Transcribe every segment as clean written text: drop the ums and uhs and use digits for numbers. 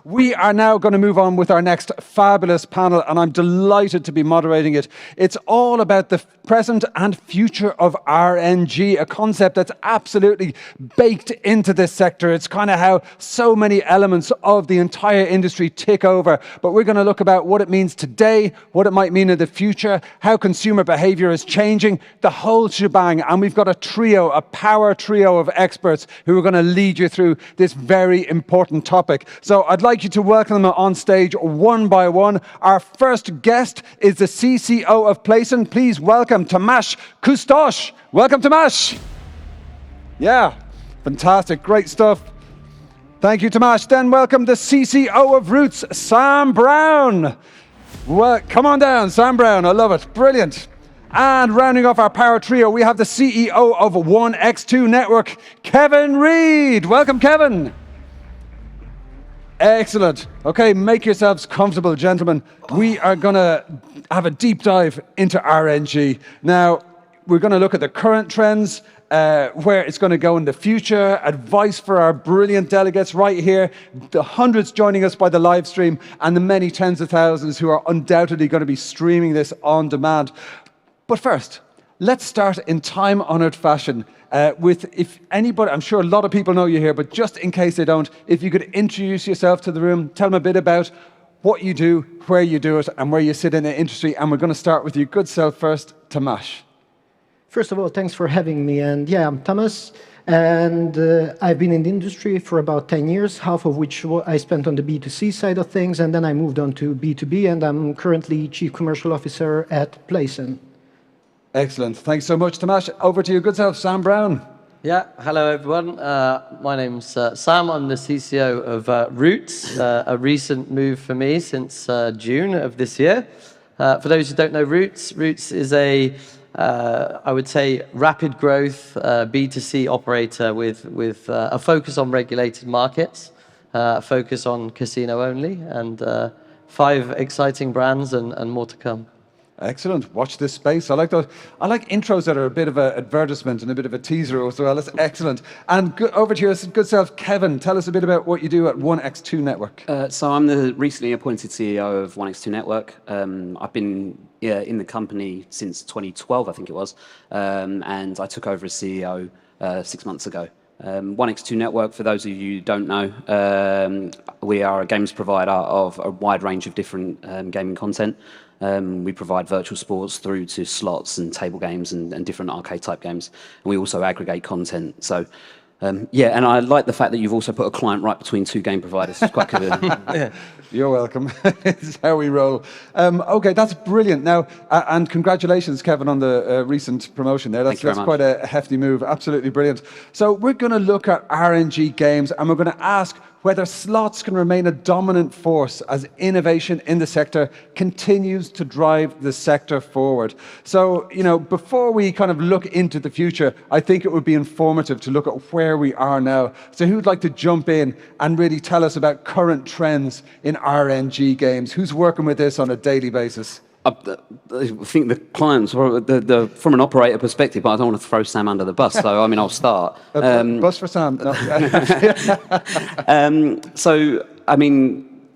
We are now going to move on with our next fabulous panel, and I'm delighted to be moderating it. It's all about the present and future of RNG, a concept that's absolutely baked into this sector. It's kind of how so many elements of the entire industry tick over. But we're going to look about what it means today, what it might mean in the future, how consumer behavior is changing, the whole shebang. And we've got a power trio of experts who are going to lead you through this very important topic. So I'd like you to welcome them on stage one by one. Our first guest is the CCO of Playson. Please welcome Tamas Kusztos. Welcome, Tamas. Yeah, fantastic, great stuff. Thank you, Tamas. Then welcome the CCO of Rootz, Sam Brown. Well, come on down, Sam Brown. I love it. Brilliant. And rounding off our power trio, we have the CEO of 1x2 Network, Kevin Reid. Welcome, Kevin. Excellent. Okay, make yourselves comfortable, gentlemen. We are going to have a deep dive into RNG. Now, we're going to look at the current trends, where it's going to go in the future, advice for our brilliant delegates right here, the hundreds joining us by the live stream, and the many tens of thousands who are undoubtedly going to be streaming this on demand. But first, let's start in time-honored fashion with, if anybody, I'm sure a lot of people know you here, but just in case they don't, if you could introduce yourself to the room, tell them a bit about what you do, where you do it, and where you sit in the industry. And we're going to start with your good self first, Tamas. First of all, thanks for having me. And yeah, I'm Tamas, and I've been in the industry for about 10 years, half of which I spent on the B2C side of things, and then I moved on to B2B, and I'm currently Chief Commercial Officer at Playson. Excellent. Thanks so much, Tamas. Over to your good self, Sam Brown. Yeah, hello everyone. My name's Sam. I'm the CCO of Rootz, a recent move for me since June of this year. For those who don't know Rootz is a, I would say, rapid growth B2C operator with a focus on regulated markets, a focus on casino only, and 5 exciting brands and more to come. Excellent. Watch this space. I like those. I like intros that are a bit of an advertisement and a bit of a teaser as well. That's excellent. And over to your good self, Kevin. Tell us a bit about what you do at 1x2 Network. So I'm the recently appointed CEO of 1x2 Network. I've been in the company since 2012, I think it was, and I took over as CEO 6 months ago. 1x2 Network, for those of you who don't know, we are a games provider of a wide range of different gaming content. We provide virtual sports through to slots and table games and different arcade type games. And we also aggregate content. So, and I like the fact that you've also put a client right between 2 game providers. It's quite good. Yeah. You're welcome. It's how we roll. Okay, that's brilliant. Now, and congratulations, Kevin, on the recent promotion there. That's quite a hefty move. Absolutely brilliant. So we're going to look at RNG games, and we're going to ask whether slots can remain a dominant force as innovation in the sector continues to drive the sector forward. So, before we kind of look into the future, I think it would be informative to look at where we are now. So who'd like to jump in and really tell us about current trends in RNG games? Who's working with this on a daily basis? I think the clients, from an operator perspective, but I don't want to throw Sam under the bus, so I'll start. Bus for Sam. No.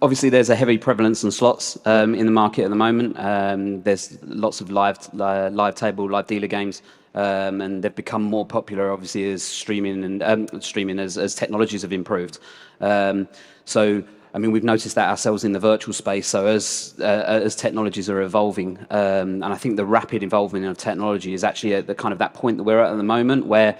Obviously there's a heavy prevalence in slots in the market at the moment. There's lots of live table, live dealer games, and they've become more popular, obviously, as streaming as technologies have improved. We've noticed that ourselves in the virtual space. So as technologies are evolving, and I think the rapid involvement of technology is actually at the kind of that point that we're at the moment, where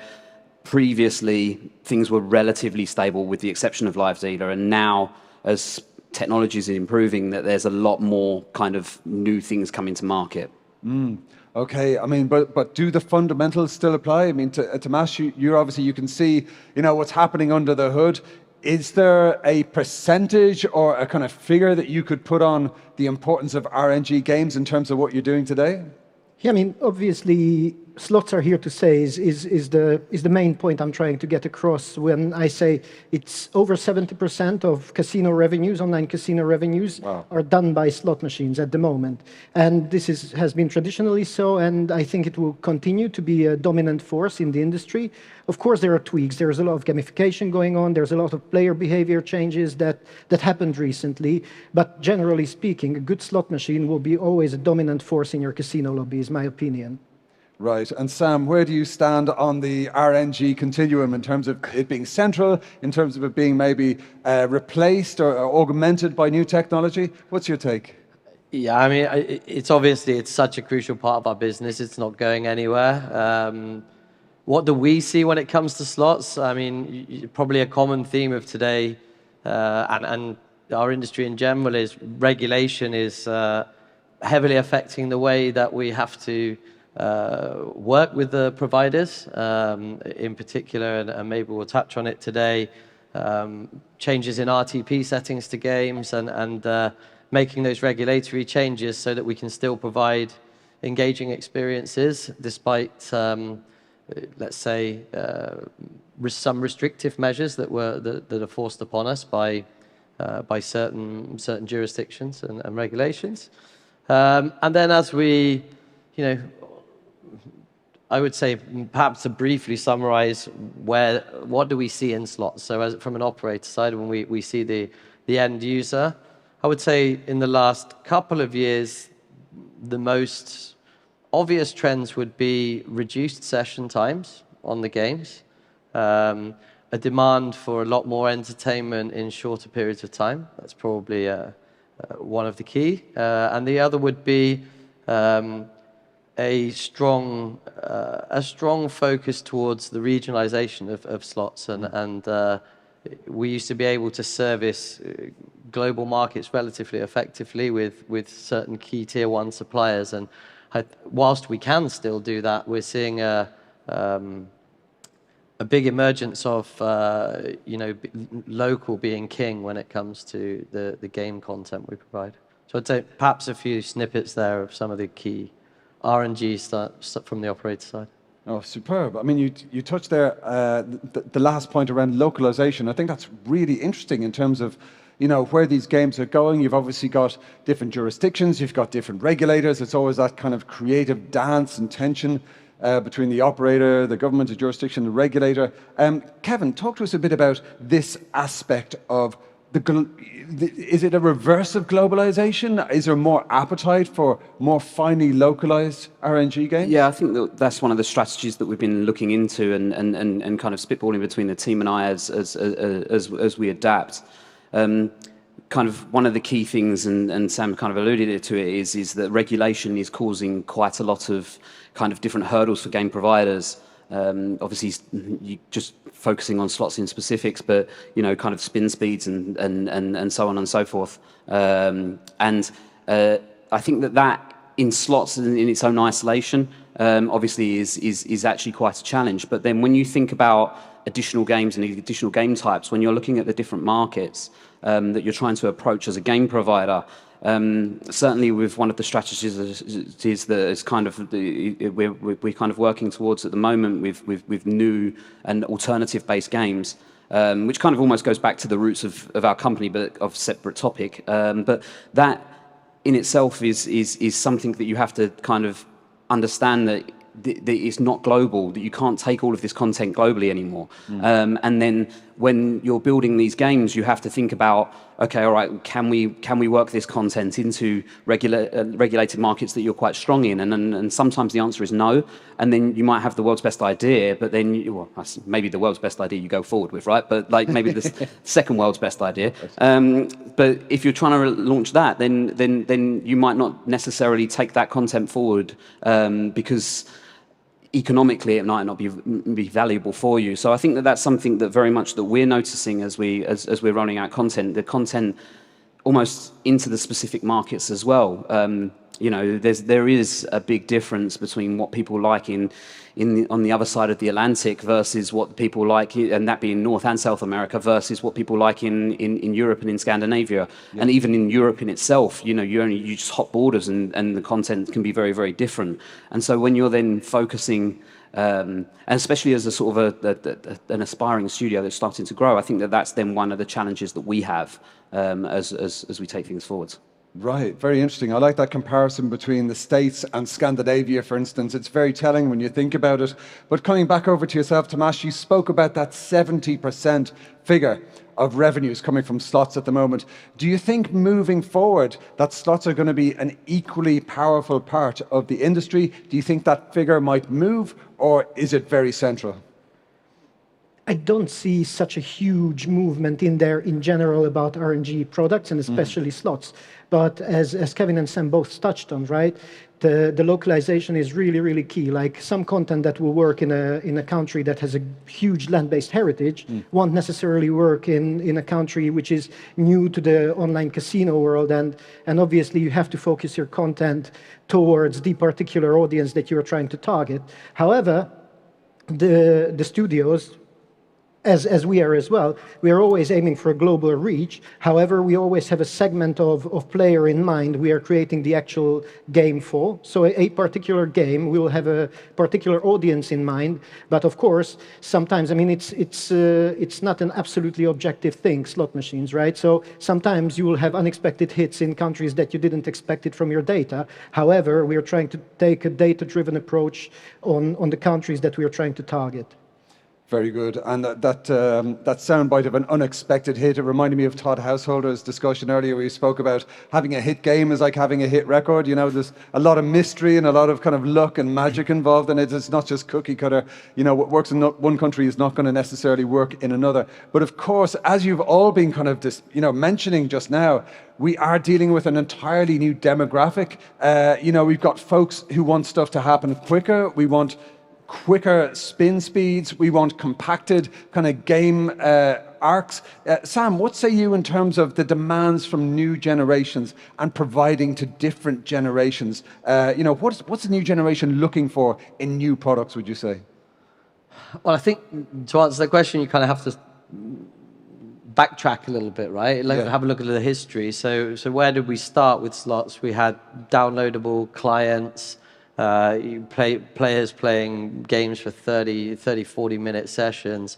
previously things were relatively stable with the exception of live dealer, and now as technologies are improving, that there's a lot more kind of new things coming to market. Okay, but do the fundamentals still apply? To Tamas, you can see, what's happening under the hood. Is there a percentage or a kind of figure that you could put on the importance of RNG games in terms of what you're doing today? Yeah, obviously, slots are here to stay is the main point I'm trying to get across when I say it's over 70% of casino revenues, online casino revenues, are done by slot machines at the moment. And this has been traditionally so, and I think it will continue to be a dominant force in the industry. Of course, there are tweaks. There's a lot of gamification going on. There's a lot of player behavior changes that happened recently. But generally speaking, a good slot machine will be always a dominant force in your casino lobby, is my opinion. Right. And Sam, where do you stand on the RNG continuum in terms of it being central, in terms of it being maybe replaced or augmented by new technology? What's your take? Yeah, I mean, it's such a crucial part of our business. It's not going anywhere. What do we see when it comes to slots? I mean, probably a common theme of today and our industry in general is regulation is heavily affecting the way that we have to work with the providers in particular, and maybe we'll touch on it today, changes in RTP settings to games and making those regulatory changes so that we can still provide engaging experiences despite let's say, some restrictive measures that are forced upon us by certain jurisdictions and regulations. And then as we, I would say perhaps to briefly summarize what do we see in slots. So from an operator side, when we see the end user, I would say in the last couple of years, the most obvious trends would be reduced session times on the games, a demand for a lot more entertainment in shorter periods of time. That's probably one of the key. And the other would be a strong focus towards the regionalization of slots. And we used to be able to service global markets relatively effectively with certain key tier one suppliers. And whilst we can still do that, we're seeing a big emergence of local being king when it comes to the game content we provide. So I'd say perhaps a few snippets there of some of the key RNG stuff from the operator side. Oh, superb. I mean, you touched there the last point around localization. I think that's really interesting in terms of where these games are going. You've obviously got different jurisdictions, you've got different regulators. It's always that kind of creative dance and tension between the operator, the government, the jurisdiction, the regulator. Kevin, talk to us a bit about this aspect of is it a reverse of globalization? Is there more appetite for more finely localized RNG games? Yeah, I think that's one of the strategies that we've been looking into and kind of spitballing between the team and I as we adapt. Kind of one of the key things, and Sam kind of alluded to it, is that regulation is causing quite a lot of kind of different hurdles for game providers. Obviously, you just focusing on slots in specifics, but kind of spin speeds and so on and so forth. And I think that in slots in its own isolation, obviously is actually quite a challenge. But then when you think about additional games and additional game types, when you're looking at the different markets that you're trying to approach as a game provider, certainly with one of the strategies that is kind of we're kind of working towards at the moment with new and alternative based games, which kind of almost goes back to the roots of our company, but of separate topic. But that in itself is something that you have to kind of understand that it's not global, that you can't take all of this content globally anymore. And then when you're building these games, you have to think about, okay, all right, can we work this content into regulated markets that you're quite strong in? And sometimes the answer is no. And then you might have the world's best idea, but then maybe the world's best idea you go forward with, right? But like maybe the second world's best idea. But if you're trying to launch that, then you might not necessarily take that content forward because economically it might not be valuable for you. So I think that's something that very much that we're noticing as we're rolling out content. The content almost into the specific markets as well. You know, there is a big difference between what people like on the other side of the Atlantic versus what people like, and that being North and South America, versus what people like in Europe and in Scandinavia, and even in Europe in itself. You know, you just hop borders, and the content can be very, very different. And so when you're then focusing, and especially as a sort of an aspiring studio that's starting to grow, I think that's then one of the challenges that we have as we take things forwards. Right, very interesting. I like that comparison between the States and Scandinavia, for instance. It's very telling when you think about it. But coming back over to yourself, Tamas, you spoke about that 70% figure of revenues coming from slots at the moment. Do you think moving forward that slots are going to be an equally powerful part of the industry? Do you think that figure might move, or is it very central? I don't see such a huge movement in there in general about RNG products and especially slots. But as Kevin and Sam both touched on, right, the localization is really, really key. Like some content that will work in a country that has a huge land-based heritage won't necessarily work in a country which is new to the online casino world. And obviously you have to focus your content towards the particular audience that you're trying to target. However, the studios, as we are as well, we are always aiming for a global reach. However, we always have a segment of player in mind we are creating the actual game for. So a particular game, we will have a particular audience in mind. But of course, sometimes, I mean, it's not an absolutely objective thing, slot machines, right? So sometimes you will have unexpected hits in countries that you didn't expect it from your data. However, we are trying to take a data-driven approach on the countries that we are trying to target. Very good. And that soundbite of an unexpected hit, it reminded me of Todd Householder's discussion earlier where he spoke about having a hit game is like having a hit record. You know, there's a lot of mystery and a lot of kind of luck and magic involved in it. It's not just cookie cutter. You know, what works in one country is not going to necessarily work in another. But of course, as you've all been kind of mentioning just now, we are dealing with an entirely new demographic. You know, we've got folks who want stuff to happen quicker. We want quicker spin speeds. We want compacted kind of game arcs. Sam, what say you in terms of the demands from new generations and providing to different generations? You know, what's the new generation looking for in new products, would you say? Well, I think to answer that question, you kind of have to backtrack a little bit, right? Have a look at the history. So where did we start with slots? We had downloadable clients, players playing games for 30, 40-minute sessions.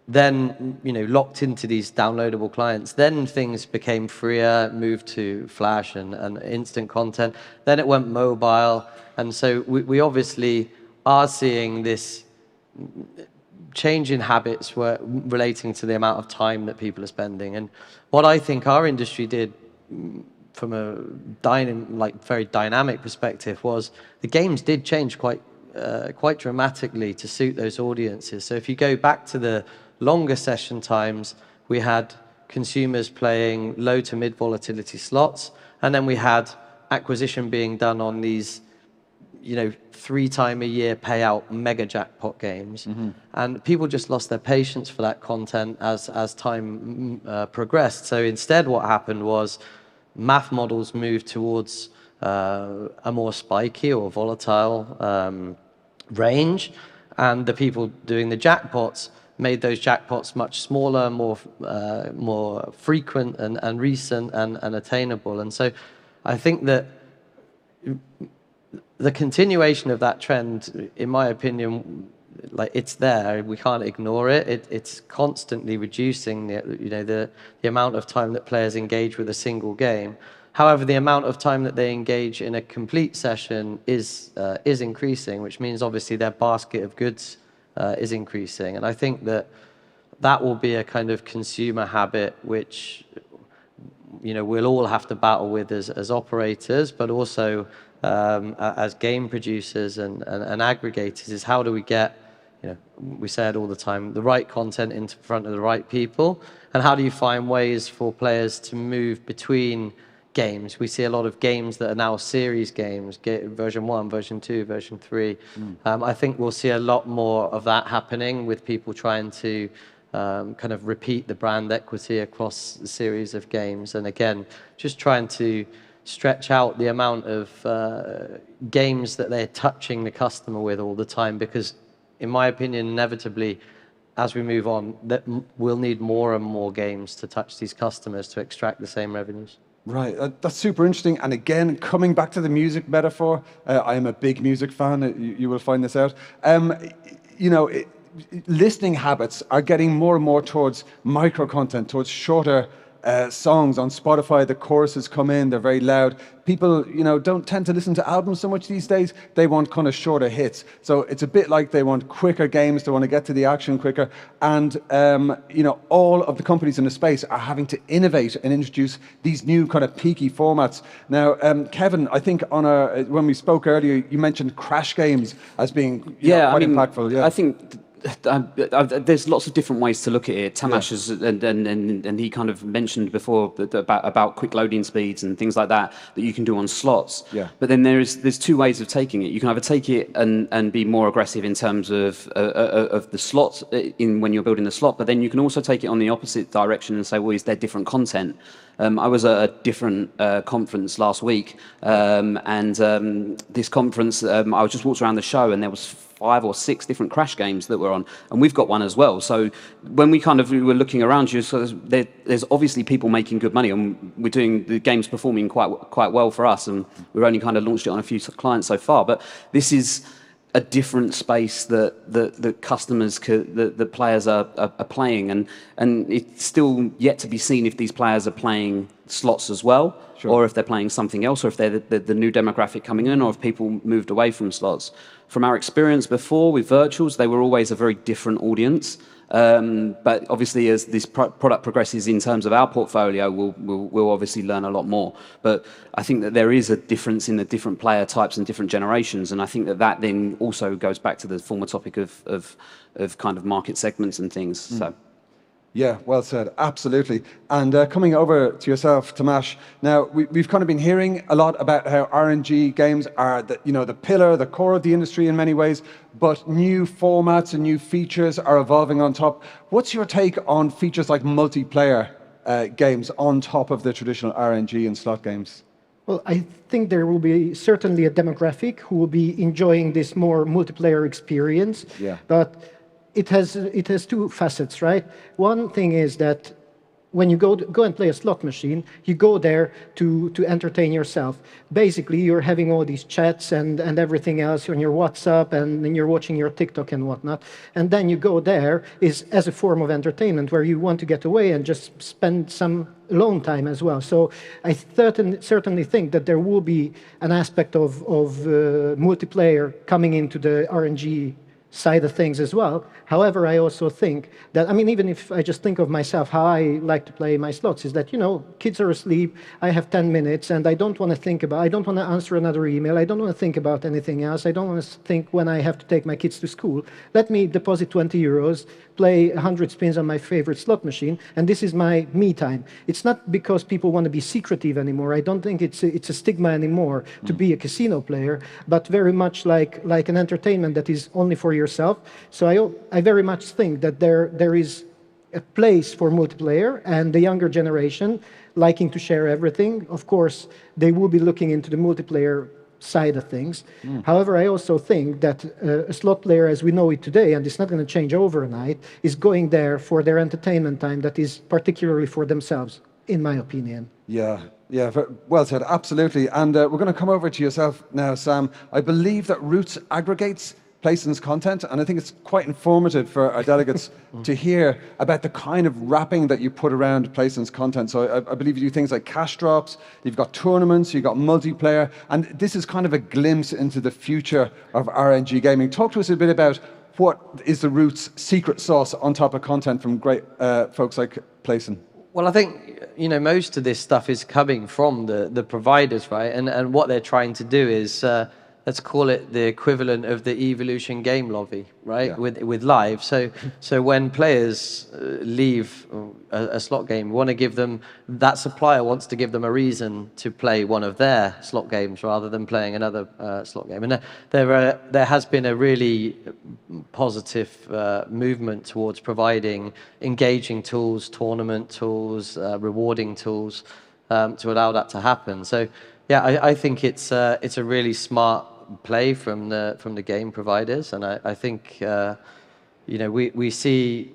Then, you know, locked into these downloadable clients. Then things became freer, moved to Flash and instant content. Then it went mobile. And so we obviously are seeing this change in habits relating to the amount of time that people are spending. And what I think our industry did from a very dynamic perspective was the games did change quite dramatically to suit those audiences. So if you go back to the longer session times, we had consumers playing low to mid volatility slots, and then we had acquisition being done on these, you know, 3-time-a-year payout mega jackpot games. And people just lost their patience for that content as time progressed. So instead what happened was math models moved towards a more spiky or volatile range, and the people doing the jackpots made those jackpots much smaller, more frequent and recent and attainable. And so I think that the continuation of that trend, in my opinion, like, it's there. We can't ignore it. It's constantly reducing the amount of time that players engage with a single game. However, the amount of time that they engage in a complete session is increasing, which means obviously their basket of goods is increasing. And I think that will be a kind of consumer habit which, you know, we'll all have to battle with as operators, but also as game producers and aggregators, is how do we get, you know, we say it all the time, the right content into front of the right people, and how do you find ways for players to move between games? We see a lot of games that are now series games, version 1, version 2, version 3. I think we'll see a lot more of that happening with people trying to kind of repeat the brand equity across a series of games. And again, just trying to stretch out the amount of games that they're touching the customer with all the time, because in my opinion, inevitably, as we move on, that we'll need more and more games to touch these customers to extract the same revenues. Right, that's super interesting. And again, coming back to the music metaphor, I am a big music fan. You will find this out. Listening habits are getting more and more towards micro content, towards shorter songs. On Spotify, the choruses come in, they're very loud. People, don't tend to listen to albums so much these days. They want kind of shorter hits. So it's a bit like they want quicker games, they want to get to the action quicker. And, all of the companies in the space are having to innovate and introduce these new kind of peaky formats. Now, Kevin, I think when we spoke earlier, you mentioned crash games as being quite impactful. Yeah, I think there's lots of different ways to look at it. Tamas and he kind of mentioned before about quick loading speeds and things like that you can do on slots. Yeah. But then there's two ways of taking it. You can either take it and be more aggressive in terms of the slots when you're building the slot, but then you can also take it on the opposite direction and say, well, is there different content? I was at a different conference last week, and this conference, I just walked around the show and there was 5 or 6 different crash games that were on, and we've got one as well. So when we were looking around, there's obviously people making good money, and the game's performing quite well for us, and we've only kind of launched it on a few clients so far. But this is a different space that customers, the players are playing, and it's still yet to be seen if these players are playing slots as well, sure, or if they're playing something else, or if they're the new demographic coming in, or if people moved away from slots. From our experience before with virtuals, they were always a very different audience. But obviously, as this product progresses in terms of our portfolio, we'll obviously learn a lot more. But I think that there is a difference in the different player types and different generations, and I think that then also goes back to the former topic of kind of market segments and things. So. Yeah, well said. Absolutely. And coming over to yourself, Tamas. Now, we've kind of been hearing a lot about how RNG games are the pillar, the core of the industry in many ways, but new formats and new features are evolving on top. What's your take on features like multiplayer games on top of the traditional RNG and slot games? Well, I think there will be certainly a demographic who will be enjoying this more multiplayer experience. Yeah. But it has two facets, right? One thing is that when you go and play a slot machine, you go there to entertain yourself. Basically, you're having all these chats and everything else on your WhatsApp, and then you're watching your TikTok and whatnot. And then you go there as a form of entertainment where you want to get away and just spend some alone time as well. So I certainly think that there will be an aspect of multiplayer coming into the RNG side of things as well. However, I also think that, even if I just think of myself, how I like to play my slots is that, kids are asleep, I have 10 minutes, and I don't want to answer another email, I don't want to think about anything else, I don't want to think when I have to take my kids to school. Let me deposit 20 euros, play 100 spins on my favorite slot machine, and this is my me time. It's not because people want to be secretive anymore. I don't think it's a stigma anymore to be a casino player, but very much like an entertainment that is only for yourself. So I very much think that there is a place for multiplayer, and the younger generation liking to share everything. Of course, they will be looking into the multiplayer side of things. However, I also think that a slot player as we know it today, and it's not going to change overnight, is going there for their entertainment time that is particularly for themselves, in my opinion. Yeah, well said, absolutely. And we're going to come over to yourself now, Sam. I believe that Rootz aggregates Playson's content, and I think it's quite informative for our delegates to hear about the kind of wrapping that you put around Playson's content. So I believe you do things like cash drops, you've got tournaments, you've got multiplayer, and this is kind of a glimpse into the future of RNG gaming. Talk to us a bit about what is the Rootz secret sauce on top of content from great folks like Playson. Well, I think, most of this stuff is coming from the providers, right? And what they're trying to do is let's call it the equivalent of the Evolution game lobby, right? Yeah. With live. So when players leave a slot game, we want to give them, that supplier wants to give them a reason to play one of their slot games rather than playing another slot game. And there has been a really positive movement towards providing engaging tools, tournament tools, rewarding tools to allow that to happen. So yeah, I think it's a really smart play from the game providers, and I think we see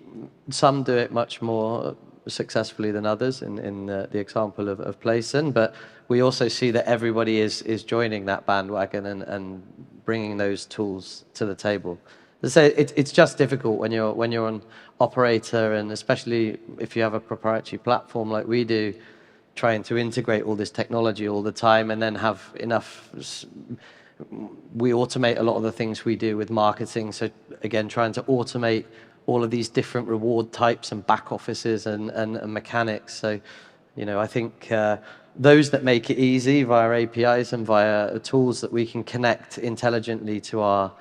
some do it much more successfully than others in the example of Playson, but we also see that everybody is joining that bandwagon and bringing those tools to the table. As I say, it's just difficult when you're an operator, and especially if you have a proprietary platform like we do, trying to integrate all this technology all the time and then have enough. We automate a lot of the things we do with marketing. So again, trying to automate all of these different reward types and back offices and mechanics. So, I think those that make it easy via APIs and via tools that we can connect intelligently to our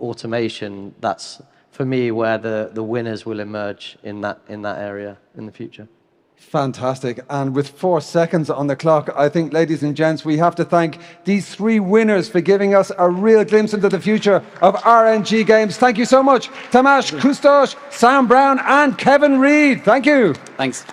automation, that's for me where the winners will emerge in that area in the future. Fantastic. And with 4 seconds on the clock, I think, ladies and gents, we have to thank these 3 winners for giving us a real glimpse into the future of RNG games. Thank you so much, Tamas, Kusztos, Sam Brown, and Kevin Reid. Thank you. Thanks.